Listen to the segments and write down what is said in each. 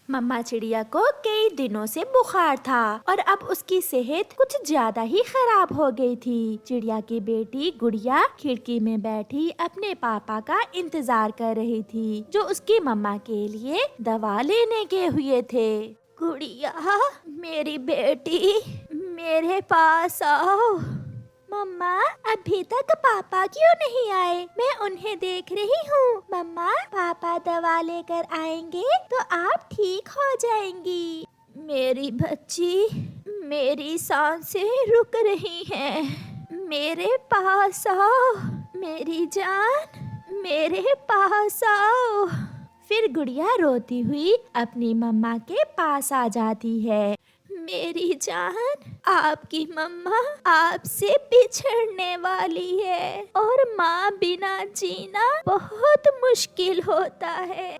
मम्मा चिड़िया को कई दिनों से बुखार था और अब उसकी सेहत कुछ ज्यादा ही खराब हो गई थी। चिड़िया की बेटी गुड़िया खिड़की में बैठी अपने पापा का इंतजार कर रही थी, जो उसकी मम्मा के लिए दवा लेने के हुए थे। गुड़िया, मेरी बेटी, मेरे पास आओ। मम्मा, अभी तक पापा क्यों नहीं आए? मैं उन्हें देख रही हूँ। मम्मा, पापा दवा लेकर आएंगे तो आप ठीक हो जाएंगी। मेरी बच्ची, मेरी सांसें रुक रही हैं। मेरे पास आओ, मेरी जान, मेरे पास आओ। फिर गुड़िया रोती हुई अपनी मम्मा के पास आ जाती है। मेरी जान, आपकी मम्मा आपसे बिछड़ने वाली है और माँ बिना जीना बहुत मुश्किल होता है।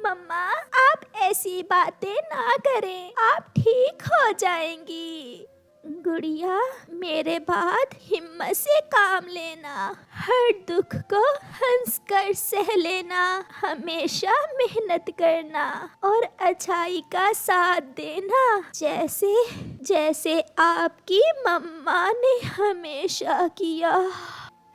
मम्मा, आप ऐसी बातें ना करें, आप ठीक हो जाएंगी। गुड़िया, मेरे बाद हिम्मत से काम लेना, हर दुख को हंस कर सह लेना, हमेशा मेहनत करना और अच्छाई का साथ देना, जैसे जैसे आपकी मम्मा ने हमेशा किया।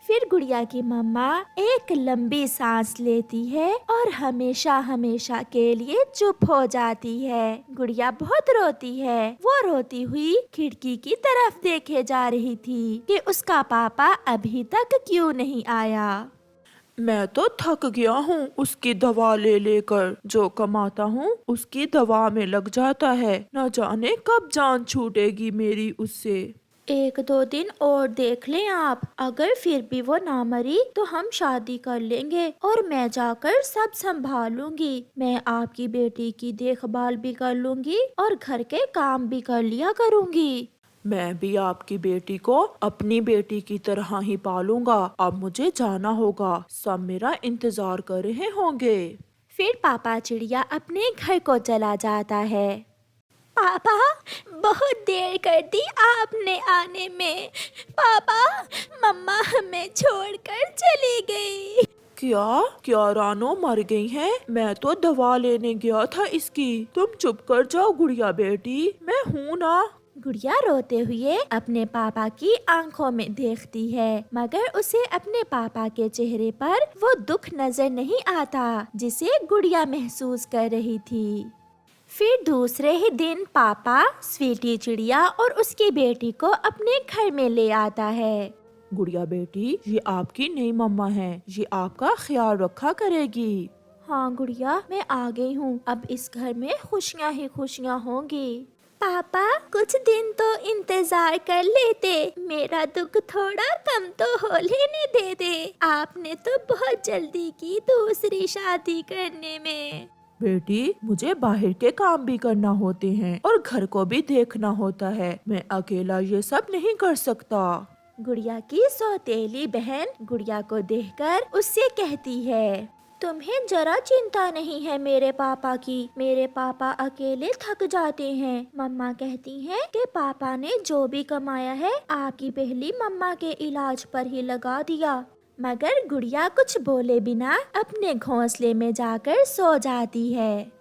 फिर गुड़िया की मम्मा एक लंबी सांस लेती है और हमेशा हमेशा के लिए चुप हो जाती है। गुड़िया बहुत रोती है। वो रोती हुई खिड़की की तरफ देखे जा रही थी कि उसका पापा अभी तक क्यों नहीं आया। मैं तो थक गया हूँ उसकी दवा ले लेकर। जो कमाता हूँ उसकी दवा में लग जाता है। न जाने कब जान छूटेगी मेरी उससे। 1-2 दिन और देख लें आप। अगर फिर भी वो ना मरी तो हम शादी कर लेंगे और मैं जाकर सब संभालूंगी। मैं आपकी बेटी की देखभाल भी कर लूंगी और घर के काम भी कर लिया करूंगी। मैं भी आपकी बेटी को अपनी बेटी की तरह ही पालूंगा। अब मुझे जाना होगा, सब मेरा इंतजार कर रहे होंगे। फिर पापा चिड़िया अपने घर को चला जाता है। पापा, बहुत देर कर दी आपने आने में। पापा, मम्मा हमें छोड़कर चली गई। क्या क्या रानो मर गई है? मैं तो दवा लेने गया था इसकी। तुम चुप कर जाओ गुड़िया बेटी, मैं हूँ ना। गुड़िया रोते हुए अपने पापा की आंखों में देखती है, मगर उसे अपने पापा के चेहरे पर वो दुख नजर नहीं आता जिसे गुड़िया महसूस कर रही थी। फिर दूसरे ही दिन पापा स्वीटी चिड़िया और उसकी बेटी को अपने घर में ले आता है। गुड़िया बेटी, ये आपकी नई मम्मा है, ये आपका ख्याल रखा करेगी। हाँ गुड़िया, मैं आ गई हूँ। अब इस घर में खुशियाँ ही खुशियाँ होंगी। पापा, कुछ दिन तो इंतजार कर लेते। मेरा दुख थोड़ा कम तो हो लेने दे। आपने तो बहुत जल्दी की दूसरी शादी करने में। बेटी, मुझे बाहर के काम भी करना होते हैं और घर को भी देखना होता है। मैं अकेला ये सब नहीं कर सकता। गुड़िया की सौतेली बहन गुड़िया को देखकर उससे कहती है, तुम्हें जरा चिंता नहीं है मेरे पापा की। मेरे पापा अकेले थक जाते हैं। मम्मा कहती हैं कि पापा ने जो भी कमाया है आपकी पहली मम्मा के इलाज पर ही लगा दिया। मगर गुड़िया कुछ बोले बिना अपने घोंसले में जाकर सो जाती है।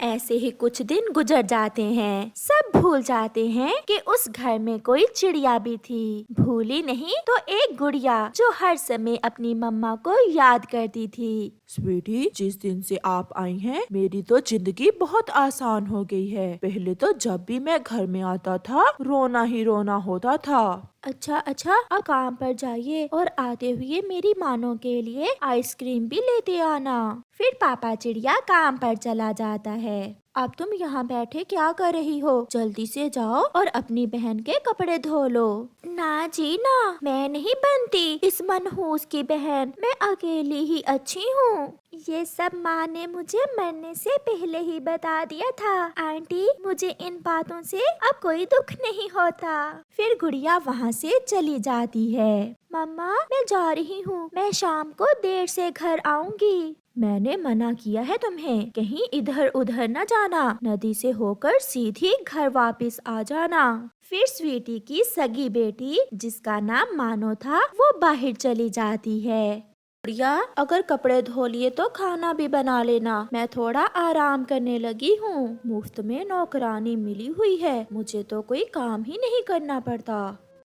ऐसे ही कुछ दिन गुजर जाते हैं। सब भूल जाते हैं कि उस घर में कोई चिड़िया भी थी। भूली नहीं तो एक गुड़िया जो हर समय अपनी मम्मा को याद करती थी। स्वीटी, जिस दिन से आप आई हैं, मेरी तो जिंदगी बहुत आसान हो गई है। पहले तो जब भी मैं घर में आता था रोना ही रोना होता था। अच्छा, अब काम पर जाइए और आते हुए मेरी मानो के लिए आइसक्रीम भी लेते आना। फिर पापा चिड़िया काम पर चला जाता है। अब तुम यहाँ बैठे क्या कर रही हो? जल्दी से जाओ और अपनी बहन के कपड़े धो लो। ना जी ना, मैं नहीं बनती इस मनहूस की बहन। मैं अकेली ही अच्छी हूँ। ये सब माँ ने मुझे मरने से पहले ही बता दिया था। आंटी, मुझे इन बातों से अब कोई दुख नहीं होता। फिर गुड़िया वहाँ से चली जाती है। मम्मा, मैं जा रही हूँ। मैं शाम को देर से घर आऊंगी। मैंने मना किया है तुम्हें, कहीं इधर उधर न जाना। नदी से होकर सीधी घर वापस आ जाना। फिर स्वीटी की सगी बेटी, जिसका नाम मानो था, वो बाहर चली जाती है। गुड़िया, अगर कपड़े धो लिए तो खाना भी बना लेना। मैं थोड़ा आराम करने लगी हूँ। मुफ्त में नौकरानी मिली हुई है, मुझे तो कोई काम ही नहीं करना पड़ता।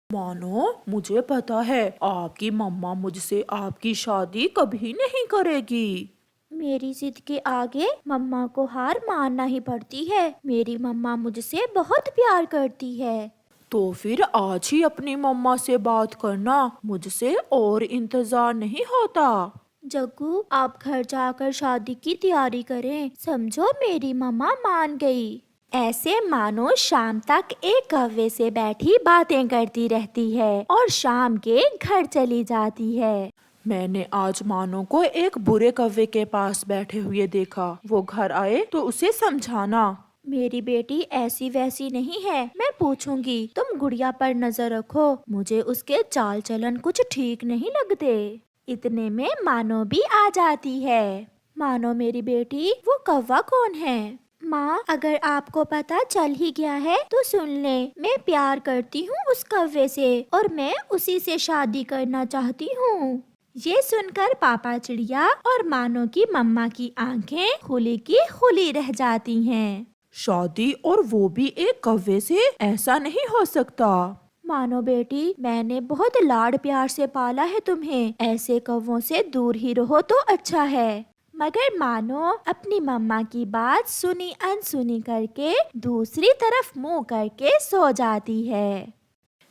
मानो, मुझे पता है आपकी मम्मा मुझसे आपकी शादी कभी नहीं करेगी। मेरी जिद के आगे मम्मा को हार मानना ही पड़ती है। मेरी मम्मा मुझसे बहुत प्यार करती है। तो फिर आज ही अपनी मम्मा से बात करना, मुझसे और इंतजार नहीं होता। जग्गू, आप घर जाकर शादी की तैयारी करें। समझो मेरी मम्मा मान गई। ऐसे मानो शाम तक एक कौवे से बैठी बातें करती रहती है और शाम के घर चली जाती है। मैंने आज मानो को एक बुरे कौवे के पास बैठे हुए देखा। वो घर आए तो उसे समझाना। मेरी बेटी ऐसी वैसी नहीं है, मैं पूछूंगी। तुम गुड़िया पर नजर रखो, मुझे उसके चाल चलन कुछ ठीक नहीं लगते। इतने में मानो भी आ जाती है। मानो मेरी बेटी, वो कौवा कौन है? माँ, अगर आपको पता चल ही गया है तो सुन ले। मैं प्यार करती हूँ उस कौवे से और मैं उसी से शादी करना चाहती हूँ। ये सुनकर पापा चिड़िया और मानो की मम्मा की आंखें खुली की खुली रह जाती हैं। शादी, और वो भी एक कौवे से? ऐसा नहीं हो सकता। मानो बेटी, मैंने बहुत लाड प्यार से पाला है तुम्हें। ऐसे कौवों से दूर ही रहो तो अच्छा है। मगर मानो अपनी मम्मा की बात सुनी अनसुनी करके दूसरी तरफ मुंह करके सो जाती है।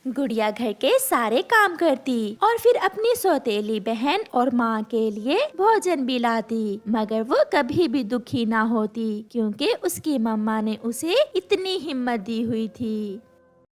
गुड़िया घर के सारे काम करती और फिर अपनी सौतेली बहन और माँ के लिए भोजन भी लाती। मगर वो कभी भी दुखी ना होती, क्योंकि उसकी मम्मा ने उसे इतनी हिम्मत दी हुई थी।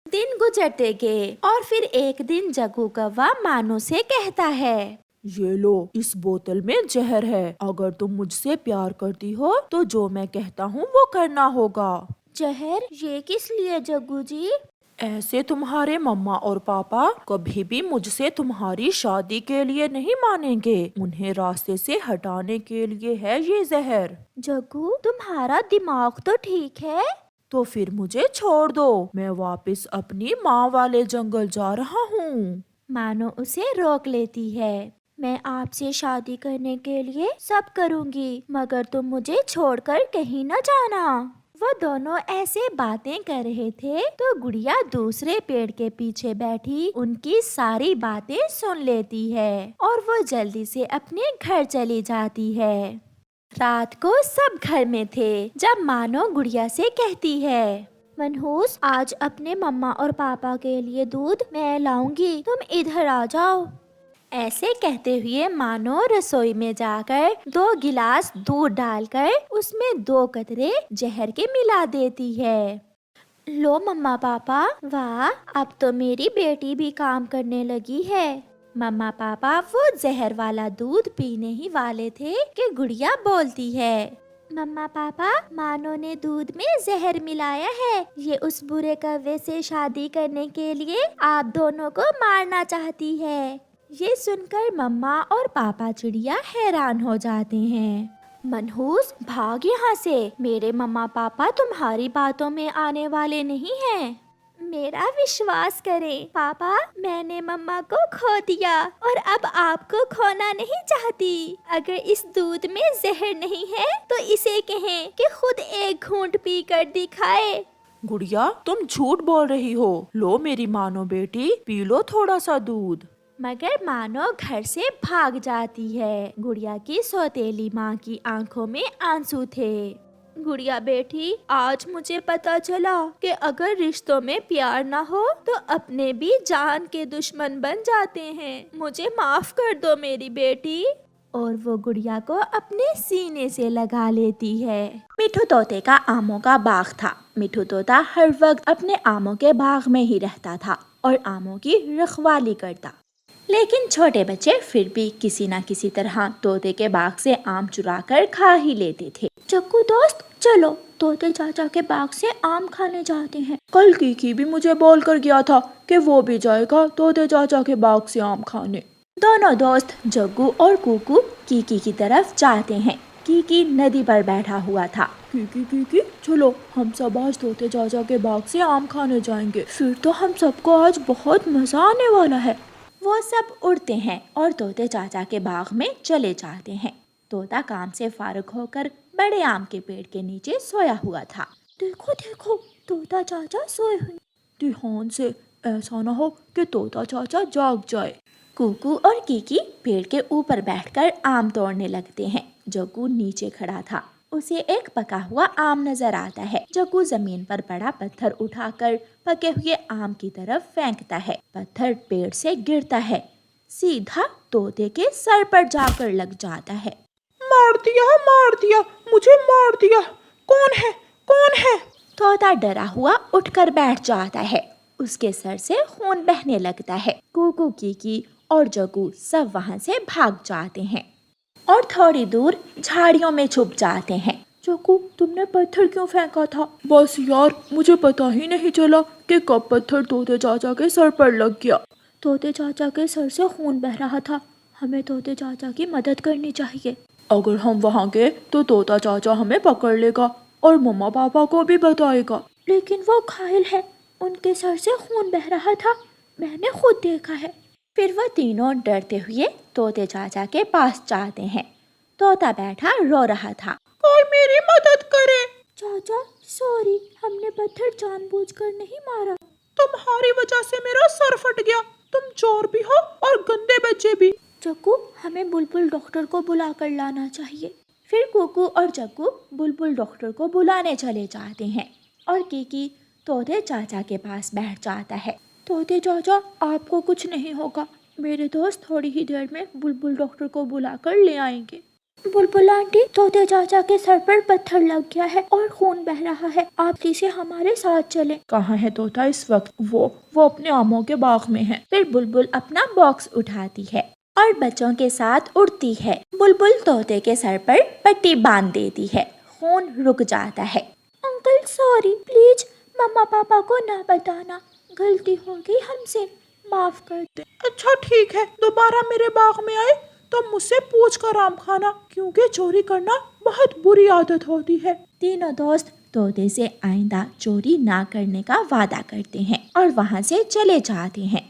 दिन गुजरते गए और फिर एक दिन जग्गू कौवा मानो से कहता है, ये लो, इस बोतल में जहर है। अगर तुम मुझसे प्यार करती हो तो जो मैं कहता हूँ वो करना होगा। जहर? ये किस लिए जग्गू जी? ऐसे तुम्हारे मम्मा और पापा कभी भी मुझसे तुम्हारी शादी के लिए नहीं मानेंगे। उन्हें रास्ते से हटाने के लिए है ये जहर। जग्गू, तुम्हारा दिमाग तो ठीक है। तो फिर मुझे छोड़ दो, मैं वापस अपनी माँ वाले जंगल जा रहा हूँ। मानो उसे रोक लेती है। मैं आपसे शादी करने के लिए सब करूँगी, मगर तुम मुझे छोड़कर कहीं न जाना। वो दोनों ऐसे बातें कर रहे थे तो गुड़िया दूसरे पेड़ के पीछे बैठी उनकी सारी बातें सुन लेती है और वो जल्दी से अपने घर चली जाती है। रात को सब घर में थे जब मानो गुड़िया से कहती है, मनहूस, आज अपने मम्मा और पापा के लिए दूध मैं लाऊंगी, तुम इधर आ जाओ। ऐसे कहते हुए मानो रसोई में जाकर 2 गिलास दूध डालकर उसमें 2 कतरे जहर के मिला देती है। लो मम्मा पापा, वाह, अब तो मेरी बेटी भी काम करने लगी है। मम्मा पापा वो जहर वाला दूध पीने ही वाले थे कि गुड़िया बोलती है, मम्मा पापा, मानो ने दूध में जहर मिलाया है। ये उस बुरे कौवे से शादी करने के लिए आप दोनों को मारना चाहती है। ये सुनकर मम्मा और पापा चिड़िया हैरान हो जाते हैं। मनहूस, भाग यहाँ से। मेरे मम्मा पापा तुम्हारी बातों में आने वाले नहीं हैं। मेरा विश्वास करें पापा, मैंने मम्मा को खो दिया और अब आपको खोना नहीं चाहती। अगर इस दूध में जहर नहीं है तो इसे कहें कि खुद एक घूंट पी कर दिखाए। गुड़िया, तुम झूठ बोल रही हो। लो मेरी मानो बेटी, पी लो थोड़ा सा दूध। मगर मानो घर से भाग जाती है। गुड़िया की सौतेली माँ की आंखों में आंसू थे। गुड़िया बेटी, आज मुझे पता चला कि अगर रिश्तों में प्यार ना हो तो अपने भी जान के दुश्मन बन जाते हैं। मुझे माफ कर दो मेरी बेटी। और वो गुड़िया को अपने सीने से लगा लेती है। मिठू तोते का आमों का बाग था। मिठू तोता हर वक्त अपने आमों के बाग में ही रहता था और आमों की रखवाली करता। लेकिन छोटे बच्चे फिर भी किसी न किसी तरह तोते के बाग से आम चुरा कर खा ही लेते थे। चक्कू दोस्त, चलो तोते चाचा के बाग से आम खाने जाते हैं। कल कीकी भी मुझे बोल कर गया था कि वो भी जाएगा तोते चाचा के बाग से आम खाने। दोनों दोस्त जग्गू और कुकू कीकी की तरफ जाते हैं। कीकी नदी पर बैठा हुआ था। कीकी, चलो हम सब आज तोते चाचा के बाग से आम खाने जाएंगे। फिर तो हम सबको आज बहुत मजा आने वाला है। वो सब उड़ते हैं और तोते चाचा के बाग में चले जाते हैं। तोता काम से फारिग होकर बड़े आम के पेड़ के नीचे सोया हुआ था। देखो देखो, तोता चाचा सोए हुए। ध्यान से, ऐसा ना हो कि तोता चाचा जाग जाए। कुकू और कीकी पेड़ के ऊपर बैठकर आम तोड़ने लगते हैं। जग्गू नीचे खड़ा था। उसे एक पका हुआ आम नजर आता है। जग्गू जमीन पर बड़ा पत्थर उठाकर पके हुए आम की तरफ फेंकता है। पत्थर पेड़ से गिरता है, सीधा तोते के सर पर जाकर लग जाता है। मार दिया, मुझे मार दिया। कौन है, कौन है? तोता डरा हुआ उठकर बैठ जाता है। उसके सर से खून बहने लगता है। कुकू, कीकी और जग्गू सब वहाँ से भाग जाते हैं और थोड़ी दूर झाड़ियों में छुप जाते हैं। जग्गू, तुमने पत्थर क्यों फेंका था? बस यार, मुझे पता ही नहीं चला कि कब पत्थर तोते चाचा के सर पर लग गया। तोते चाचा के सर से खून बह रहा था। हमें तोते चाचा की मदद करनी चाहिए। अगर हम वहाँ गए तो तोता चाचा हमें पकड़ लेगा और मम्मा पापा को भी बताएगा। लेकिन वो घायल है, उनके सर से खून बह रहा था, मैंने खुद देखा है। फिर वो तीनों डरते हुए तोते चाचा के पास जाते हैं। तोता बैठा रो रहा था। कोई मेरी मदद करे। चाचा सॉरी, हमने पत्थर जानबूझकर नहीं मारा। तुम्हारी वजह से मेरा सर फट गया। तुम चोर भी हो और गंदे बच्चे भी। जग्गू, हमें बुलबुल डॉक्टर को बुलाकर लाना चाहिए। फिर कुकू और जग्गू बुलबुल डॉक्टर को बुलाने चले जाते हैं और कीकी तोते चाचा के पास बैठ जाता है। तोते चाचा, आपको कुछ नहीं होगा। मेरे दोस्त थोड़ी ही देर में बुलबुल डॉक्टर को बुलाकर ले आएंगे। बुलबुल आंटी, तोते चाचा के सर पर पत्थर लग गया है और खून बह रहा है। आप इसे हमारे साथ चलें। कहाँ है तोता इस वक्त? वो अपने आमों के बाग में है। फिर बुलबुल अपना बॉक्स उठाती है और बच्चों के साथ उड़ती है। बुलबुल तोते के सर पर पट्टी बांध देती है। खून रुक जाता है। अंकल सॉरी, प्लीज मम्मा पापा को ना बताना, गलती हो गई हमसे, माफ कर दे। अच्छा ठीक है, दोबारा मेरे बाग में आए तो मुझसे पूछ कर आम खाना, क्योंकि चोरी करना बहुत बुरी आदत होती है। तीनों दोस्त तोते से आइंदा चोरी ना करने का वादा करते हैं और वहाँ से चले जाते हैं।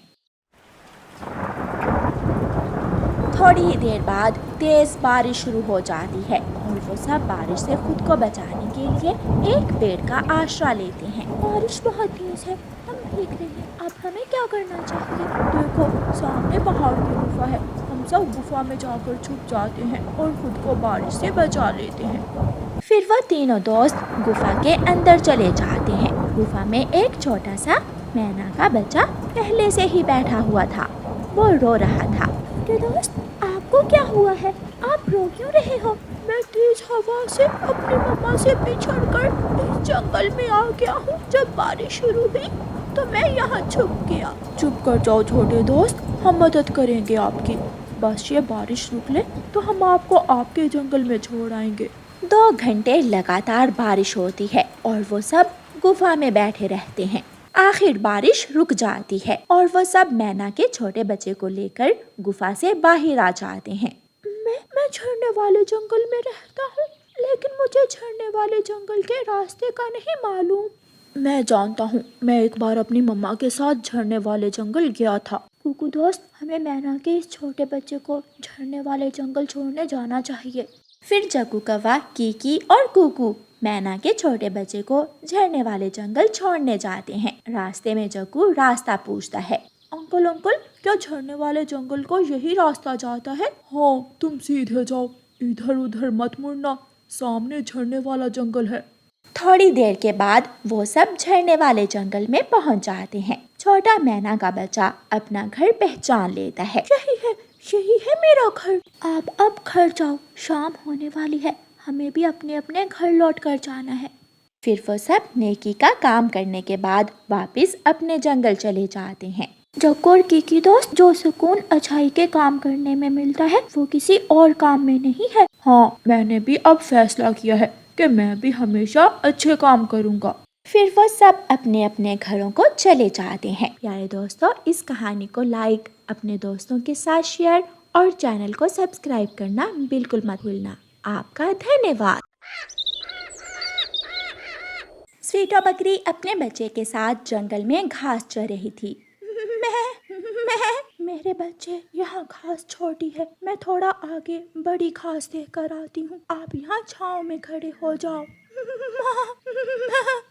थोड़ी ही देर बाद तेज बारिश शुरू हो जाती है और वो सब बारिश से खुद को बचाने के लिए एक पेड़ का आश्रय लेते हैं। बारिश बहुत तेज है, हम भीग रहे हैं, अब हमें क्या करना चाहिए? देखो, सामने पहाड़ की गुफा है। हम सब गुफा में जाकर छुप जाते हैं और खुद को बारिश से बचा लेते हैं। फिर वो तीनों दोस्त गुफा के अंदर चले जाते हैं। गुफा में एक छोटा सा मैना का बच्चा पहले से ही बैठा हुआ था। वो रो रहा था। दोस्त, आपको क्या हुआ है? आप रो क्यों रहे हो? मैं तेज हवा से अपनी मम्मा से बिछड़कर इस जंगल में आ गया हूँ। जब बारिश शुरू हुई तो मैं यहाँ छुप गया। चुप कर जाओ छोटे दोस्त, हम मदद करेंगे आपकी। बस ये बारिश रुक ले तो हम आपको आपके जंगल में छोड़ आएंगे। 2 घंटे लगातार बारिश होती है और वो सब गुफा में बैठे रहते हैं। आखिर बारिश रुक जाती है और वो सब मैना के छोटे बच्चे को लेकर गुफा से बाहर आ जाते हैं। मैं झरने वाले जंगल में रहता हूँ, लेकिन मुझे झरने वाले जंगल के रास्ते का नहीं मालूम। मैं जानता हूँ, मैं एक बार अपनी मम्मा के साथ झरने वाले जंगल गया था। कुकू दोस्त, हमें मैना के इस छोटे बच्चे को झरने वाले जंगल छोड़ने जाना चाहिए। फिर जग्गू कौवा, कीकी और कुकू मैना के छोटे बच्चे को झरने वाले जंगल छोड़ने जाते हैं। रास्ते में जग्गू रास्ता पूछता है। अंकल, क्या झरने वाले जंगल को यही रास्ता जाता है? हाँ, तुम सीधे जाओ, इधर उधर मत मुड़ना, सामने झरने वाला जंगल है। थोड़ी देर के बाद वो सब झरने वाले जंगल में पहुंच जाते हैं। छोटा मैना का बच्चा अपना घर पहचान लेता है। यही है मेरा घर। आप अब घर जाओ, शाम होने वाली है, हमें भी अपने अपने घर लौट कर जाना है। फिर वो सब नेकी का काम करने के बाद वापस अपने जंगल चले जाते हैं। जग्गू और कीकी दोस्त, जो सुकून अच्छाई के काम करने में मिलता है वो किसी और काम में नहीं है। हाँ, मैंने भी अब फैसला किया है कि मैं भी हमेशा अच्छे काम करूँगा। फिर वो सब अपने अपने घरों को चले जाते हैं। प्यारे दोस्तों, इस कहानी को लाइक, अपने दोस्तों के साथ शेयर और चैनल को सब्सक्राइब करना बिल्कुल मत भूलना। आपका धन्यवाद। स्वीटो बकरी अपने बच्चे के साथ जंगल में घास चर रही थी। मेरे बच्चे, यहाँ घास छोटी है, मैं थोड़ा आगे बड़ी घास देकर आती हूँ, आप यहाँ छाँव में खड़े हो जाओ।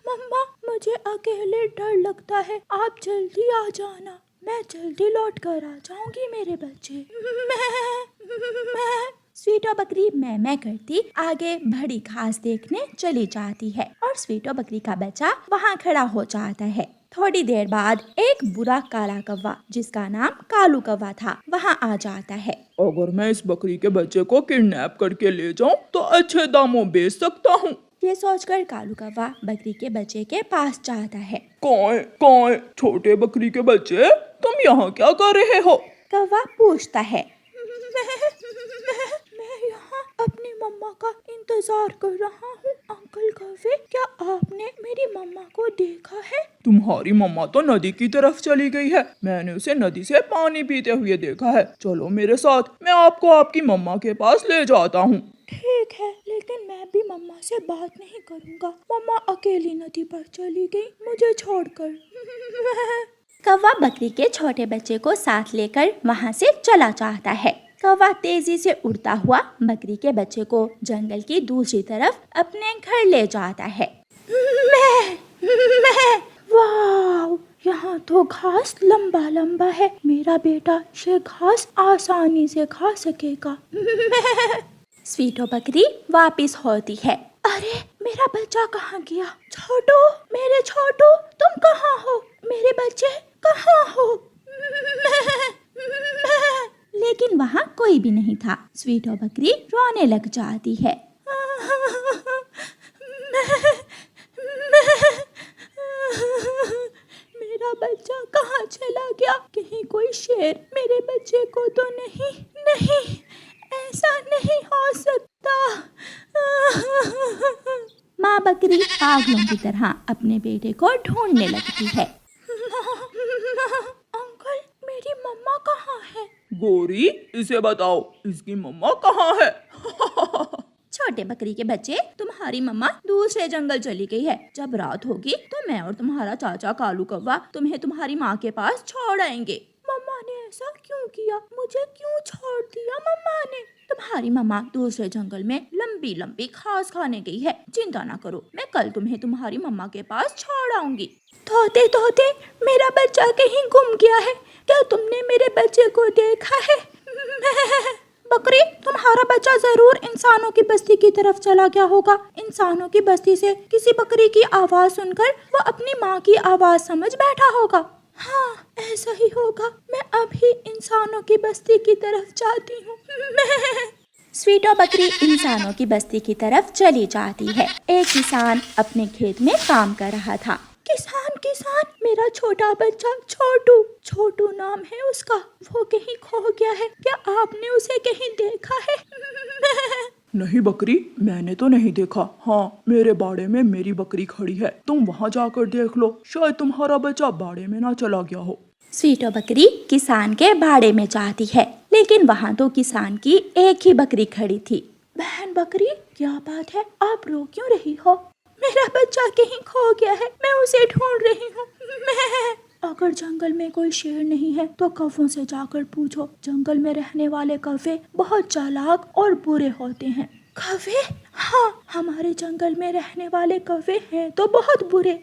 मम्मा, मुझे अकेले डर लगता है, आप जल्दी आ जाना, मैं जल्दी लौट कर आ जाऊंगी मेरे बच्चे। स्वीटो बकरी मैं करती आगे बड़ी घास देखने चली जाती है और स्वीटो बकरी का बच्चा वहाँ खड़ा हो जाता है। थोड़ी देर बाद एक बुरा काला कौवा जिसका नाम कालू कौवा था वहाँ आ जाता है। अगर मैं इस बकरी के बच्चे को किडनैप करके ले जाऊं तो अच्छे दामों बेच सकता हूँ। ये सोचकर कालू कौवा बकरी के बच्चे के पास जाता है। कौन छोटे बकरी के बच्चे, तुम यहाँ क्या कर रहे हो? कौवा पूछता है। मैं यहाँ अपनी मम्मा का इंतजार कर रहा हूँ। अंकल कौवे, क्या आपने मेरी मम्मा को देखा है? तुम्हारी मम्मा तो नदी की तरफ चली गई है, मैंने उसे नदी से पानी पीते हुए देखा है। चलो मेरे साथ, मैं आपको आपकी मम्मा के पास ले जाता हूँ। ठीक है, लेकिन मैं भी मम्मा से बात नहीं करूँगा। मम्मा अकेली नदी पर चली गई मुझे छोड़कर। कौवा बकरी के छोटे बच्चे को साथ लेकर वहाँ से चला जाता है। कौवा तेजी से उड़ता हुआ बकरी के बच्चे को जंगल की दूसरी तरफ अपने घर ले जाता है। मैं वाव, यहाँ तो घास लंबा लंबा है, मेरा बेटा ये घास आसानी से खा सकेगा। स्वीटो बकरी वापिस होती है। अरे, मेरा बच्चा कहाँ गया? छोटू, मेरे छोटू, तुम कहाँ हो? मेरे बच्चे कहाँ हो? लेकिन वहाँ कोई भी नहीं था। स्वीटो बकरी रोने लग जाती है। मेरा बच्चा कहाँ चला गया? कहीं कोई शेर मेरे बच्चे को तो नहीं? ऐसा नहीं हो सकता। माँ बकरी पागलों की तरह अपने बेटे को ढूंढने लगती है। अंकल, मेरी मम्मा कहाँ है? गोरी, इसे बताओ, इसकी मम्मा कहाँ है? छोटे बकरी के बच्चे, तुम्हारी मम्मा दूसरे जंगल चली गई है। जब रात होगी तो मैं और तुम्हारा चाचा कालू कौवा तुम्हें तुम्हारी माँ के पास छोड़ आएंगे। मम्मा ने ऐसा क्यों किया? मुझे क्यों छोड़ दिया मम्मा ने? तुम्हारी मम्मा दूसरे जंगल में लंबी लंबी घास खाने गई है। चिंता ना करो, मैं कल तुम्हें तुम्हारी मम्मा के पास छोड़ आऊंगी। तोते, मेरा बच्चा कहीं गुम गया है। क्या तुमने मेरे बच्चे को देखा है? बकरी, तुम्हारा बच्चा जरूर इंसानों की बस्ती की तरफ चला गया होगा। इंसानों की बस्ती से किसी बकरी की आवाज सुनकर वो अपनी माँ की आवाज समझ बैठा होगा। हाँ, ऐसा ही होगा। मैं अभी इंसानों की बस्ती की तरफ जाती हूँ। स्वीटो बकरी इंसानों की बस्ती की तरफ चली जाती है। एक किसान अपने खेत में काम कर रहा था। किसान, मेरा छोटा बच्चा छोटू नाम है उसका, वो कहीं खो गया है। क्या आपने उसे कहीं देखा है? नहीं बकरी, मैंने तो नहीं देखा। हाँ, मेरे बाड़े में मेरी बकरी खड़ी है, तुम वहाँ जाकर देख लो, शायद तुम्हारा बच्चा बाड़े में ना चला गया हो। स्वीटो बकरी किसान के बाड़े में जाती है, लेकिन वहाँ तो किसान की एक ही बकरी खड़ी थी। बहन बकरी, क्या बात है, आप रो क्यों रही हो? मेरा बच्चा कहीं खो गया है, मैं उसे ढूंढ रही हूँ। अगर जंगल में कोई शेर नहीं है तो कौवों से जाकर पूछो। जंगल में रहने वाले कौवे बहुत चालाक और बुरे होते हैं। कौवे? हाँ, हमारे जंगल में रहने वाले कौवे हैं तो बहुत बुरे।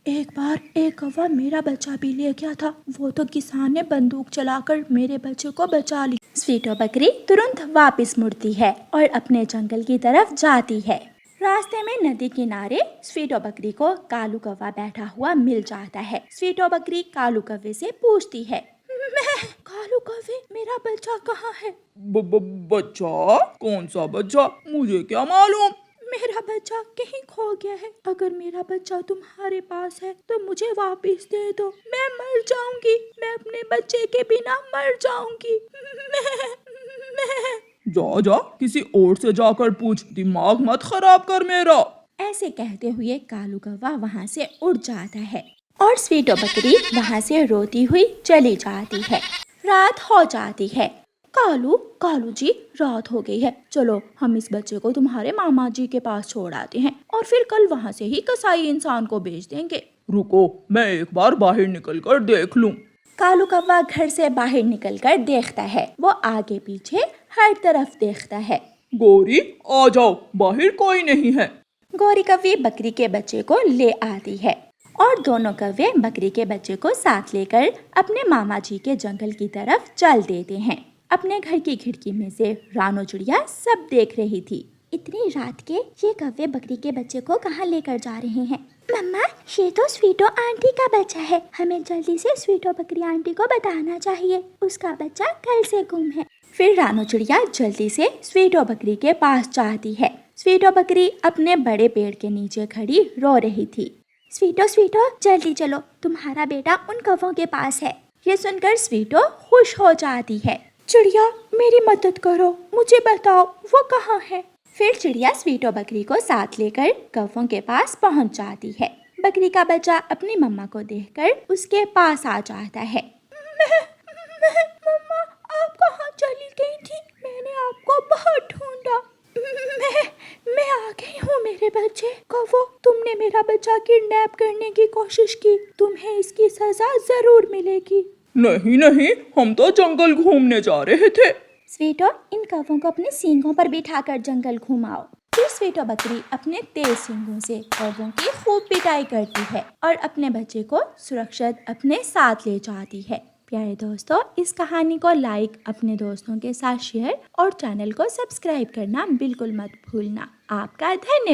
एक बार एक कौवा मेरा बच्चा भी ले गया था। वो तो किसान ने बंदूक चलाकर मेरे बच्चे को बचा ली। स्वीटो बकरी तुरंत वापस मुड़ती है और अपने जंगल की तरफ जाती है। रास्ते में नदी किनारे स्वीटो बकरी को कालू कौवा बैठा हुआ मिल जाता है। स्वीटो बकरी कालू कौवे से पूछती है, कालू कौवे, मेरा बच्चा कहाँ है? बच्चा? कौन सा बच्चा? मुझे क्या मालूम। मेरा बच्चा कहीं खो गया है। अगर मेरा बच्चा तुम्हारे पास है तो मुझे वापस दे दो। मैं मर जाऊंगी, मैं अपने बच्चे के बिना मर जाऊंगी। जा किसी और से जाकर पूछ, दिमाग मत खराब कर मेरा। ऐसे कहते हुए कालू कौवा वहाँ से उड़ जाता है और स्वीटो बकरी वहाँ से रोती हुई चली जाती है। रात हो जाती है। कालू जी, रात हो गई है, चलो हम इस बच्चे को तुम्हारे मामा जी के पास छोड़ आते हैं और फिर कल वहाँ से ही कसाई इंसान को बेच देंगे। रुको, मैं एक बार बाहर निकल कर देख लूं। कालू कौवा घर से बाहर निकलकर देखता है। वो आगे पीछे हर तरफ देखता है। गौरी, आ जाओ, बाहर कोई नहीं है। गौरी कौवी बकरी के बच्चे को ले आती है और दोनों कौवे बकरी के बच्चे को साथ लेकर अपने मामा जी के जंगल की तरफ चल देते हैं। अपने घर की खिड़की में से रानो चिड़िया सब देख रही थी। इतनी रात के ये कौवे बकरी के बच्चे को कहाँ लेकर जा रहे हैं? मम्मा, ये तो स्वीटो आंटी का बच्चा है। हमें जल्दी से स्वीटो बकरी आंटी को बताना चाहिए। उसका बच्चा कल से गुम है। फिर रानो चिड़िया जल्दी से स्वीटो बकरी के पास जाती है। स्वीटो बकरी अपने बड़े पेड़ के नीचे खड़ी रो रही थी। स्वीटो स्वीटो, जल्दी चलो, तुम्हारा बेटा उन कौवों के पास है। ये सुनकर स्वीटो खुश हो जाती है। चिड़िया, मेरी मदद करो, मुझे बताओ वो कहाँ है। फिर चिड़िया स्वीटो बकरी को साथ लेकर कौवों के पास पहुंच जाती है। बकरी का बच्चा अपनी मम्मा को देखकर उसके पास आ जाता है। मम्मा, आप कहाँ चली गई थी? मैंने आपको बहुत ढूंढा। मैं आ गई हूँ मेरे बच्चे। कौवो, तुमने मेरा बच्चा किडनैप करने की कोशिश की। तुम्हें इसकी सजा जरूर मिलेगी। नहीं नहीं, हम तो जंगल घूमने जा रहे थे। स्वीटो, इन कौवों को अपने सींगों पर बिठाकर जंगल घुमाओ। फिर स्वीटो बकरी अपने तेज सींगों से कौवों की खूब पिटाई करती है और अपने बच्चे को सुरक्षित अपने साथ ले जाती है। प्यारे दोस्तों, इस कहानी को लाइक, अपने दोस्तों के साथ शेयर और चैनल को सब्सक्राइब करना बिल्कुल मत भूलना। आपका धन्यवाद।